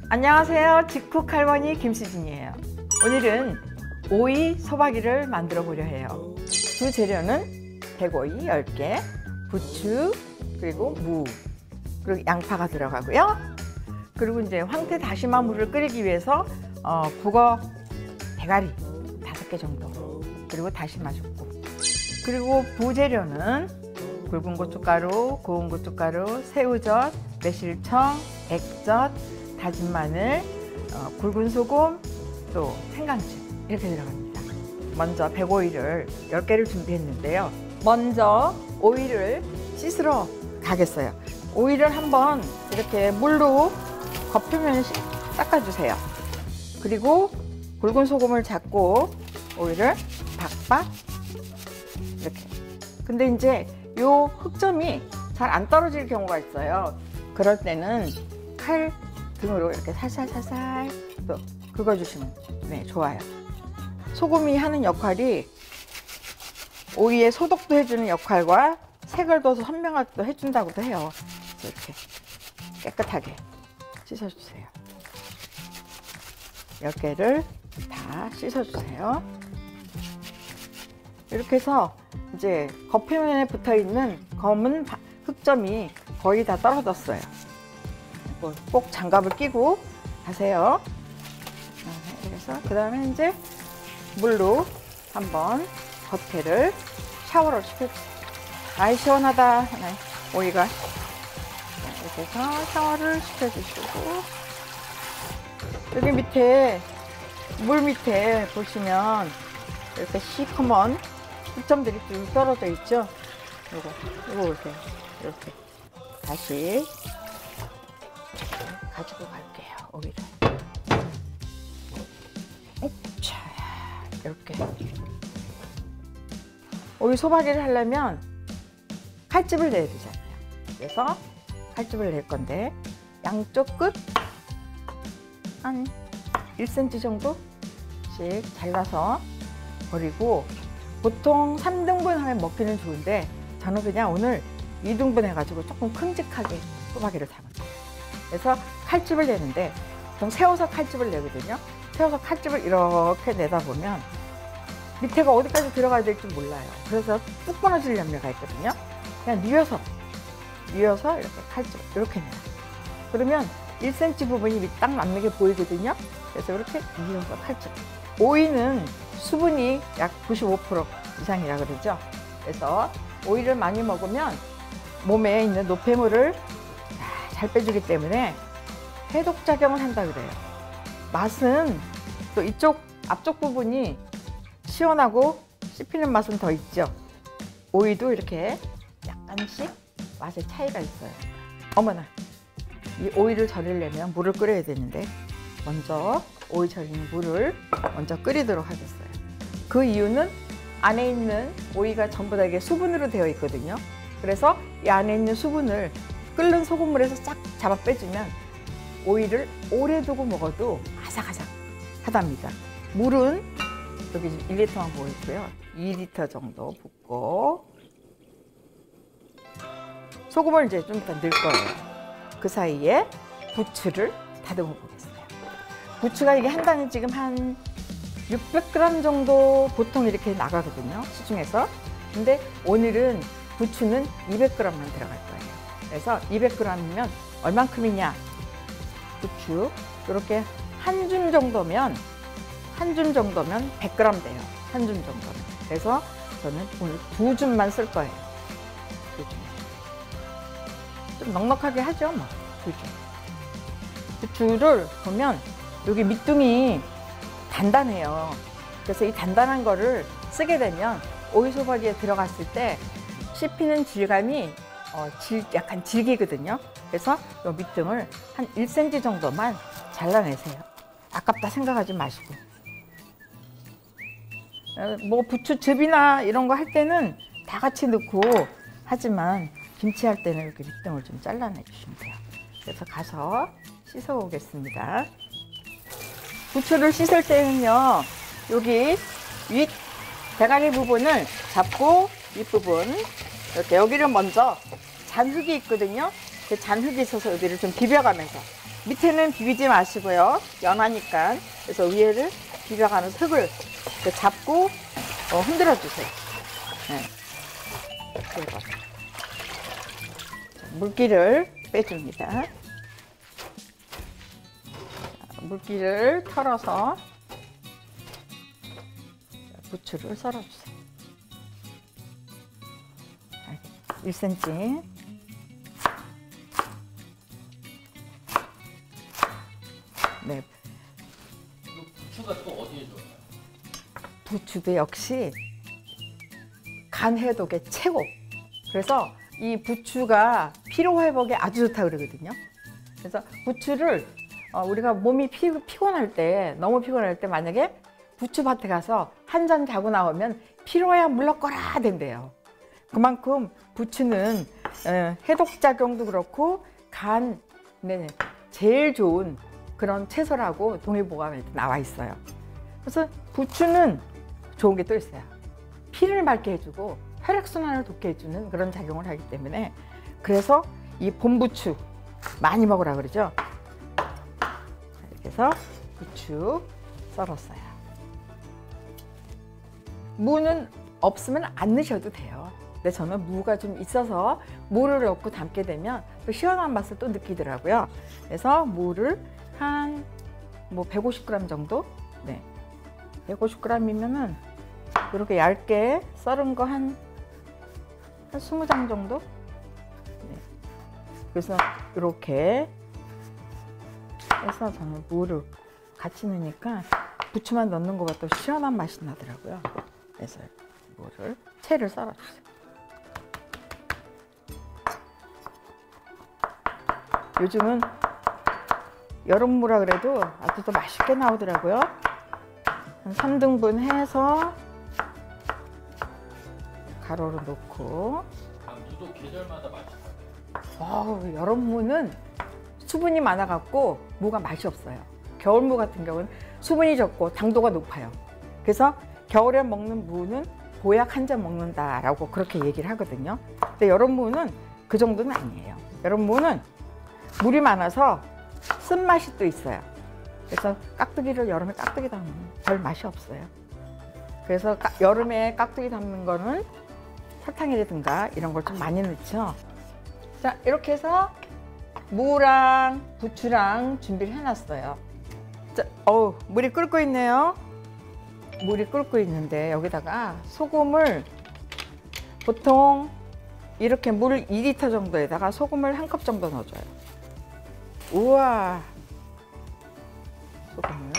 안녕하세요. 직쿡 할머니 김수진이에요. 오늘은 오이 소박이를 만들어 보려 해요. 주 재료는 백오이 10개, 부추, 그리고 무, 그리고 양파가 들어가고요. 그리고 이제 황태 다시마 물을 끓이기 위해서 북어 대가리 5개 정도, 그리고 다시마 줍고, 그리고 부재료는 굵은 고춧가루, 고운 고춧가루, 새우젓, 매실청, 액젓, 다진 마늘, 굵은 소금, 또 생강즙 이렇게 들어갑니다. 먼저 백오이를 10개를 준비했는데요. 먼저 오이를 씻으러 가겠어요. 오이를 한번 이렇게 물로 겉표면을 닦아주세요. 그리고 굵은 소금을 잡고 오이를 박박 이렇게. 근데 이제 요 흑점이 잘 안 떨어질 경우가 있어요. 그럴 때는 칼 등으로 이렇게 살살살살 또 긁어주시면 좋아요. 소금이 하는 역할이 오이에 소독도 해주는 역할과 색을 둬서 선명하게도 해준다고도 해요. 이렇게 깨끗하게 씻어주세요. 10개를 다 씻어주세요. 이렇게 해서 이제 겉표면에 붙어있는 검은 흑점이 거의 다 떨어졌어요. 꼭 장갑을 끼고 가세요. 그래서 그 다음에 이제 물로 한번 겉에를 샤워를 시켜주세요. 아이 시원하다. 오이가 이렇게 해서 샤워를 시켜주시고, 여기 밑에 물 밑에 보시면 이렇게 시커먼 흑점들이 쭉 떨어져 있죠. 요거 이렇게 다시 가지고 갈게요. 오이를 자, 이렇게 오이 소박이를 하려면 칼집을 내야 되잖아요. 그래서 칼집을 낼 건데 양쪽 끝 한 1cm 정도씩 잘라서 버리고, 보통 3등분 하면 먹기는 좋은데 저는 그냥 오늘 2등분 해가지고 조금 큼직하게 소박이를 담았어요. 그래서 칼집을 내는데 좀 세워서 칼집을 내거든요. 세워서 칼집을 이렇게 내다 보면 밑에가 어디까지 들어가야 될지 몰라요. 그래서 뚝 끊어질 염려가 있거든요. 그냥 뉘어서 이렇게 칼집을 이렇게 내요. 그러면 1cm 부분이 딱 맞게 보이거든요. 그래서 이렇게 뉘어서 칼집. 오이는 수분이 약 95% 이상이라 그러죠. 그래서 오이를 많이 먹으면 몸에 있는 노폐물을 잘 빼주기 때문에 해독작용을 한다 그래요. 맛은 또 이쪽 앞쪽 부분이 시원하고 씹히는 맛은 더 있죠. 오이도 이렇게 약간씩 맛의 차이가 있어요. 어머나, 이 오이를 절이려면 물을 끓여야 되는데 먼저 오이 절이는 물을 먼저 끓이도록 하겠어요. 그 이유는 안에 있는 오이가 전부 다 이게 수분으로 되어 있거든요. 그래서 이 안에 있는 수분을 끓는 소금물에서 싹 잡아 빼주면 오이를 오래 두고 먹어도 아삭아삭 하답니다. 물은 여기 1리터만 부어 있고요. 2리터 정도 붓고, 소금을 이제 좀 이따 넣을 거예요. 그 사이에 부추를 다듬어 보겠어요. 부추가 이게 한 단에 지금 한 600g 정도 보통 이렇게 나가거든요, 시중에서. 근데 오늘은 부추는 200g만 들어갈 거예요. 그래서 200g이면 얼만큼이냐? 부추 이렇게 한 줌 정도면 100g 돼요. 한 줌 정도면. 그래서 저는 오늘 2줌만 쓸 거예요. 2줌. 좀 넉넉하게 하죠, 뭐. 2줌. 부추를 보면 여기 밑둥이 단단해요. 그래서 이 단단한 거를 쓰게 되면 오이 소박이에 들어갔을 때 씹히는 질감이 약간 질기거든요. 그래서 이 밑둥을 한 1cm 정도만 잘라내세요. 아깝다 생각하지 마시고. 뭐 부추즙이나 이런 거 할 때는 다 같이 넣고 하지만 김치 할 때는 이렇게 밑둥을 좀 잘라내 주시면 돼요. 그래서 가서 씻어 오겠습니다. 부추를 씻을 때는요, 여기 윗 대가리 부분을 잡고 윗부분 이렇게 여기를 먼저 잔흙이 있거든요. 그 잔흙이 있어서 여기를 좀 비벼가면서 밑에는 비비지 마시고요. 연하니까. 그래서 위에를 비벼가면서 흙을 이렇게 잡고 흔들어 주세요. 네. 그리고 물기를 빼줍니다. 물기를 털어서 부추를 썰어주세요. 1cm. 네. 부추가 또 어디에 좋아요? 부추도 역시 간 해독의 최고. 그래서 이 부추가 피로 회복에 아주 좋다 그러거든요. 그래서 부추를 우리가 몸이 피곤할 때, 너무 피곤할 때 만약에 부추밭에 가서 한 잔 자고 나오면 피로야 물러거라 된대요. 그만큼 부추는 해독작용도 그렇고 간에 제일 좋은 그런 채소라고 동의보감에 나와 있어요. 그래서 부추는 좋은 게 또 있어요. 피를 맑게 해주고 혈액순환을 돕게 해주는 그런 작용을 하기 때문에, 그래서 이 봄부추 많이 먹으라 그러죠. 이렇게 해서 부추 썰었어요. 무는 없으면 안 넣으셔도 돼요. 근데 저는 무가 좀 있어서 무를 넣고 담게 되면 또 시원한 맛을 또 느끼더라고요. 그래서 무를 한 150g 정도? 네. 150g이면은 이렇게 얇게 썰은 거 한 20장 정도? 네. 그래서 이렇게 해서 저는 무를 같이 넣으니까 부추만 넣는 것보다 또 시원한 맛이 나더라고요. 그래서 무를 채를 썰어주세요. 요즘은 여름무라 그래도 아주 더 맛있게 나오더라고요. 한 3등분 해서 가루를 넣고. 무도 계절마다 맛이 다르요. 여름무는 수분이 많아갖고 무가 맛이 없어요. 겨울무 같은 경우는 수분이 적고 당도가 높아요. 그래서 겨울에 먹는 무는 보약 한 잔 먹는다라고 그렇게 얘기를 하거든요. 근데 여름무는 그 정도는 아니에요. 여름무는 물이 많아서 쓴맛이 또 있어요. 그래서 깍두기를 여름에 깍두기 담으면 별 맛이 없어요. 그래서 여름에 깍두기 담는 거는 설탕이라든가 이런 걸 좀 많이 넣죠. 자, 이렇게 해서 무랑 부추랑 준비를 해놨어요. 자, 물이 끓고 있네요. 물이 끓고 있는데 여기다가 소금을, 보통 이렇게 물 2리터 정도에다가 소금을 1컵 정도 넣어줘요. 우와. 소금을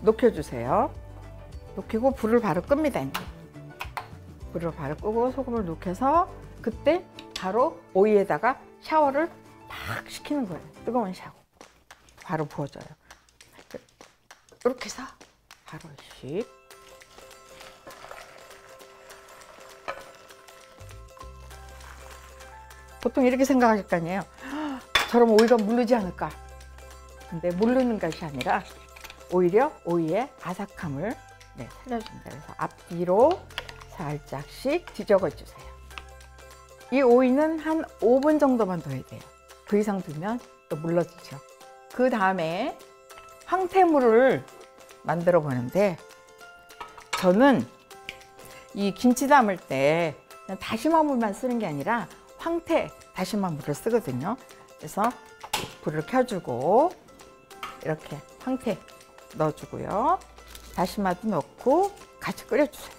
녹여주세요. 녹이고 불을 바로 끕니다. 이제 불을 바로 끄고 소금을 녹여서 그때 바로 오이에다가 샤워를 팍 시키는 거예요. 뜨거운 샤워 바로 부어줘요. 이렇게 해서 바로 씩. 보통 이렇게 생각하실 거 아니에요. 저러면 오이가 물르지 않을까. 근데 물르는 것이 아니라 오히려 오이의 아삭함을 살려줍니다. 그래서 앞뒤로 살짝씩 뒤적어 주세요. 이 오이는 한 5분 정도만 둬야 돼요. 그 이상 두면 또 물러지죠. 그 다음에 황태물을 만들어 보는데, 저는 이 김치 담을 때 그냥 다시마 물만 쓰는 게 아니라 황태 다시마 물을 쓰거든요. 그래서 불을 켜주고 이렇게 황태 넣어주고요. 다시마도 넣고 같이 끓여주세요.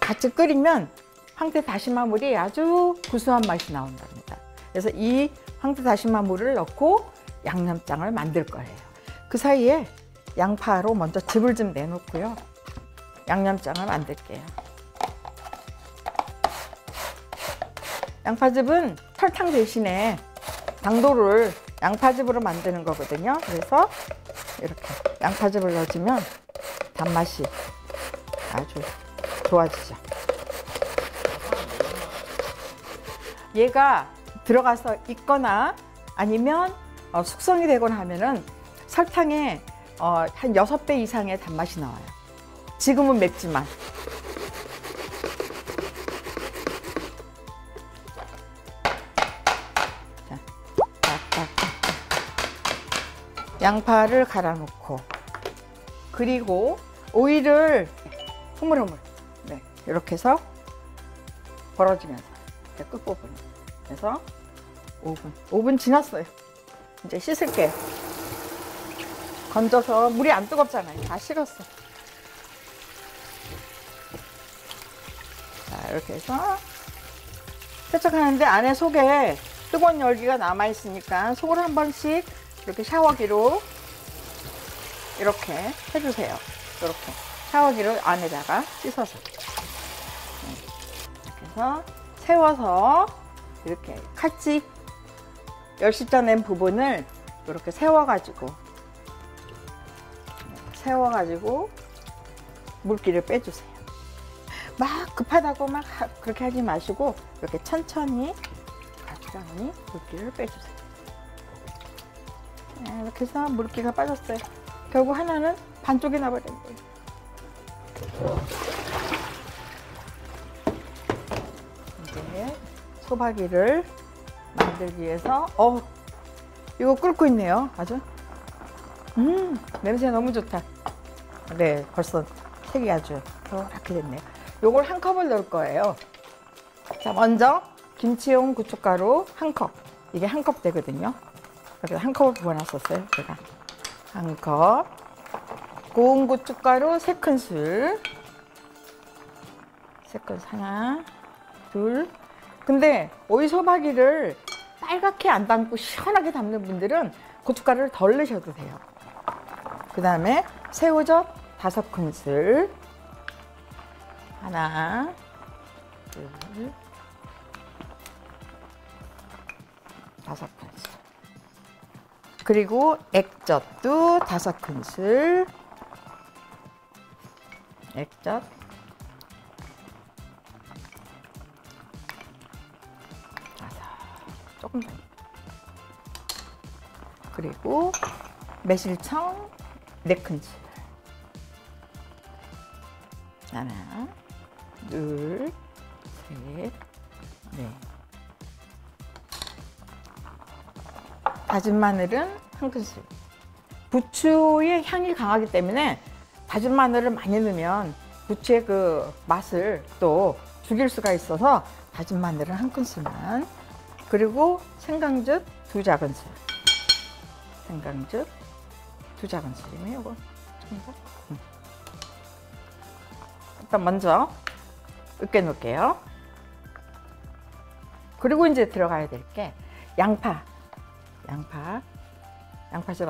같이 끓이면 황태 다시마 물이 아주 구수한 맛이 나온답니다. 그래서 이 황태 다시마 물을 넣고 양념장을 만들 거예요. 그 사이에 양파로 먼저 즙을 좀 내놓고요. 양념장을 만들게요. 양파즙은 설탕 대신에 당도를 양파즙으로 만드는 거거든요. 그래서 이렇게 양파즙을 넣어주면 단맛이 아주 좋아지죠. 얘가 들어가서 익거나 아니면 숙성이 되거나 하면은 설탕에 한 6배 이상의 단맛이 나와요. 지금은 맵지만 양파를 갈아 놓고, 그리고 오이를 흐물흐물, 네, 이렇게 해서 벌어지면서 끝부분 그래서 5분 지났어요. 이제 씻을게요. 건져서 물이 안 뜨겁잖아요. 다 식었어. 자, 이렇게 해서 세척하는데 안에 속에 뜨거운 열기가 남아 있으니까 속을 한 번씩 이렇게 샤워기로 이렇게 해주세요. 이렇게 샤워기로 안에다가 씻어서 이렇게 해서 세워서 이렇게 칼집 10시자 낸 부분을 이렇게 세워가지고 물기를 빼주세요. 막 급하다고 막 그렇게 하지 마시고 이렇게 천천히 가지런히 물기를 빼주세요. 네, 이렇게 해서 물기가 빠졌어요. 결국 하나는 반쪽이 나버린 거예요. 이제 소박이를 만들기 위해서 이거 끓고 있네요. 아주 냄새 너무 좋다. 네, 벌써 색이 아주 이렇게 됐네요. 요걸 한 컵을 넣을 거예요. 자, 먼저 김치용 고춧가루 한 컵. 이게 한 컵 되거든요. 그래서 한 컵을 부어놨었어요. 제가 한 컵. 고운 고춧가루 3큰술. 3큰술 하나, 둘. 근데 오이 소박이를 빨갛게 안 담고 시원하게 담는 분들은 고춧가루를 덜 넣으셔도 돼요. 그 다음에 새우젓 5큰술. 하나, 둘, 5큰술. 그리고 액젓도 5큰술. 액젓. 조금 더. 그리고 매실청 4큰술. 하나, 둘, 셋, 넷. 다진 마늘은 1큰술. 부추의 향이 강하기 때문에 다진 마늘을 많이 넣으면 부추의 그 맛을 또 죽일 수가 있어서 다진 마늘은 1큰술만. 그리고 생강즙 2작은술. 생강즙 2작은술이면 이거 좀 더. 일단 먼저 으깨 놓을게요. 그리고 이제 들어가야 될 게 양파즙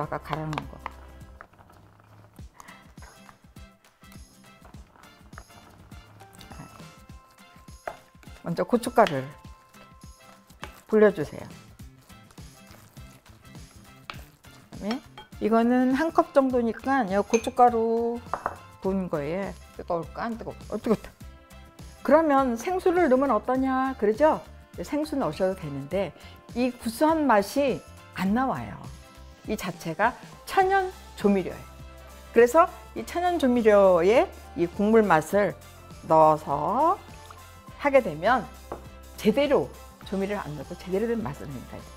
아까 갈아 놓은 거. 먼저 고춧가루를 불려주세요. 그다음에 이거는 한 컵 정도니까 고춧가루 부은 거에 뜨거울까 안 뜨거울까? 뜨겁다. 그러면 생수를 넣으면 어떠냐 그러죠? 생수 넣으셔도 되는데 이 구수한 맛이 안 나와요. 이 자체가 천연 조미료예요. 그래서 이 천연 조미료에 이 국물 맛을 넣어서 하게 되면 제대로 조미료를 안 넣고 제대로 된 맛을 낸다 이거죠.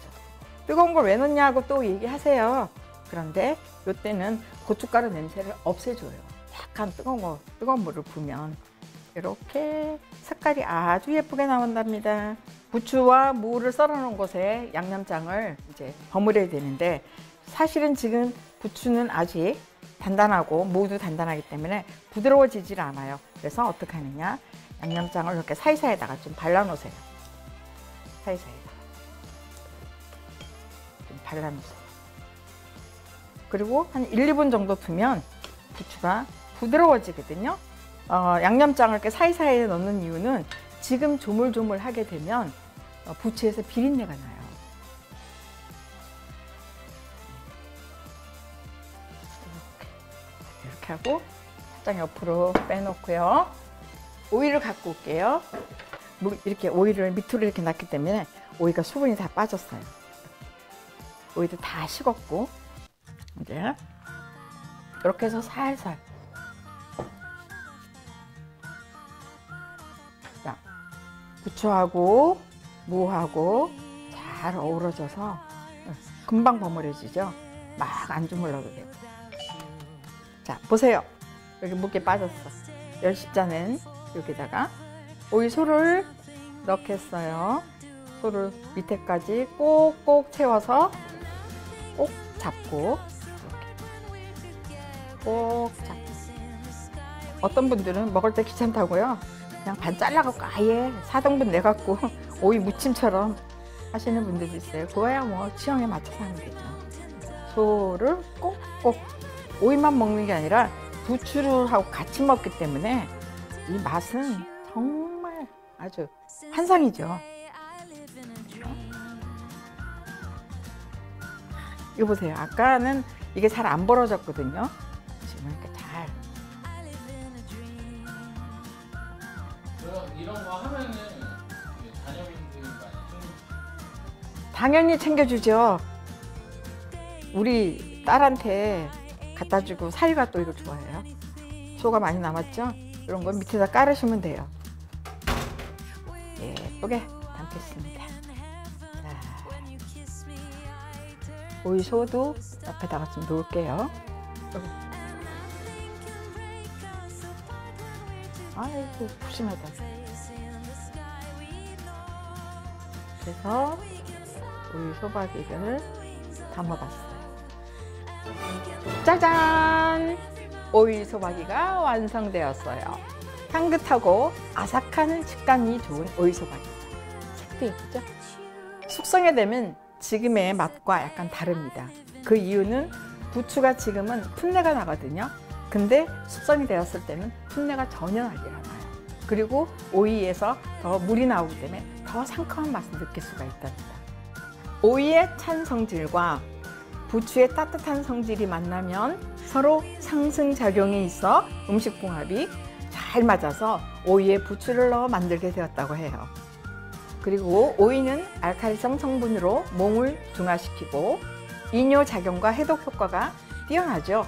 뜨거운 걸 왜 넣냐고 또 얘기하세요. 그런데 이때는 고춧가루 냄새를 없애줘요. 약간 뜨거운 물을 부으면 이렇게 색깔이 아주 예쁘게 나온답니다. 부추와 무를 썰어 놓은 곳에 양념장을 이제 버무려야 되는데 사실은 지금 부추는 아직 단단하고 무도 단단하기 때문에 부드러워지질 않아요. 그래서 어떻게 하느냐, 양념장을 이렇게 사이사이에다가 좀 발라 놓으세요. 사이사이에다가 좀 발라 놓으세요. 그리고 한 1, 2분 정도 두면 부추가 부드러워지거든요. 양념장을 이렇게 사이사이에 넣는 이유는 지금 조물조물하게 되면 부추에서 비린내가 나요. 이렇게 하고 살짝 옆으로 빼놓고요. 오이를 갖고 올게요. 이렇게 오이를 밑으로 이렇게 놨기 때문에 오이가 수분이 다 빠졌어요. 오이도 다 식었고 이제 이렇게 해서 살살 자, 부추하고 무하고 잘 어우러져서 금방 버무려지죠. 막 안 주물러도 되고. 자, 보세요. 여기 물기 빠졌어. 10잔은 여기다가 오이소를 넣겠어요. 소를 밑에까지 꼭꼭 채워서 꼭 잡고, 이렇게 꼭 잡고. 어떤 분들은 먹을 때 귀찮다고요. 그냥 반 잘라갖고 아예 4등분 내갖고 오이 무침처럼 하시는 분들도 있어요. 그거야 뭐 취향에 맞춰서 하면 되죠. 소를 꼭꼭 오이만 먹는 게 아니라 부추를 하고 같이 먹기 때문에 이 맛은 정말 아주 환상이죠. 이거 보세요. 아까는 이게 잘 안 벌어졌거든요. 지금 이렇게 잘. 그럼 이런 거 하면은 자녀분들 많이 당연히 챙겨주죠. 우리 딸한테 갖다 주고 사위가 또 이거 좋아해요. 소가 많이 남았죠? 이런 거 밑에다 깔으시면 돼요. 예쁘게 담겠습니다. 자, 오이소도 옆에다가 좀 놓을게요. 아이고 푸짐하다. 그래서 오이소박이를 담아봤어요. 짜잔! 오이소박이가 완성되었어요. 향긋하고 아삭한 식감이 좋은 오이소박이. 색도 예쁘죠? 숙성이 되면 지금의 맛과 약간 다릅니다. 그 이유는 부추가 지금은 풋내가 나거든요. 근데 숙성이 되었을 때는 풋내가 전혀 나지 않아요. 그리고 오이에서 더 물이 나오기 때문에 더 상큼한 맛을 느낄 수가 있답니다. 오이의 찬 성질과 부추의 따뜻한 성질이 만나면 서로 상승작용이 있어 음식궁합이 잘 맞아서 오이에 부추를 넣어 만들게 되었다고 해요. 그리고 오이는 알칼리성 성분으로 몸을 중화시키고 이뇨작용과 해독 효과가 뛰어나죠.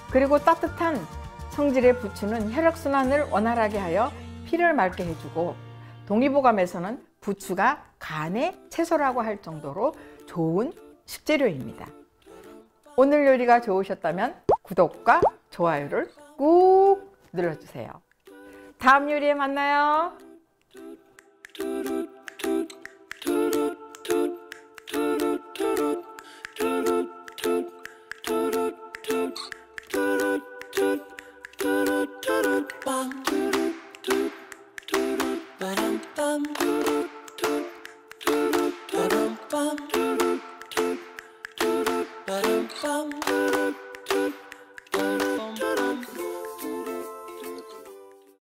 그리고 따뜻한 성질의 부추는 혈액순환을 원활하게 하여 피를 맑게 해주고, 동의보감에서는 부추가 간의 채소라고 할 정도로 좋은 식재료입니다. 오늘 요리가 좋으셨다면 구독과 좋아요를 꾹 눌러주세요. 다음 요리에 만나요. Ba-dum-bum.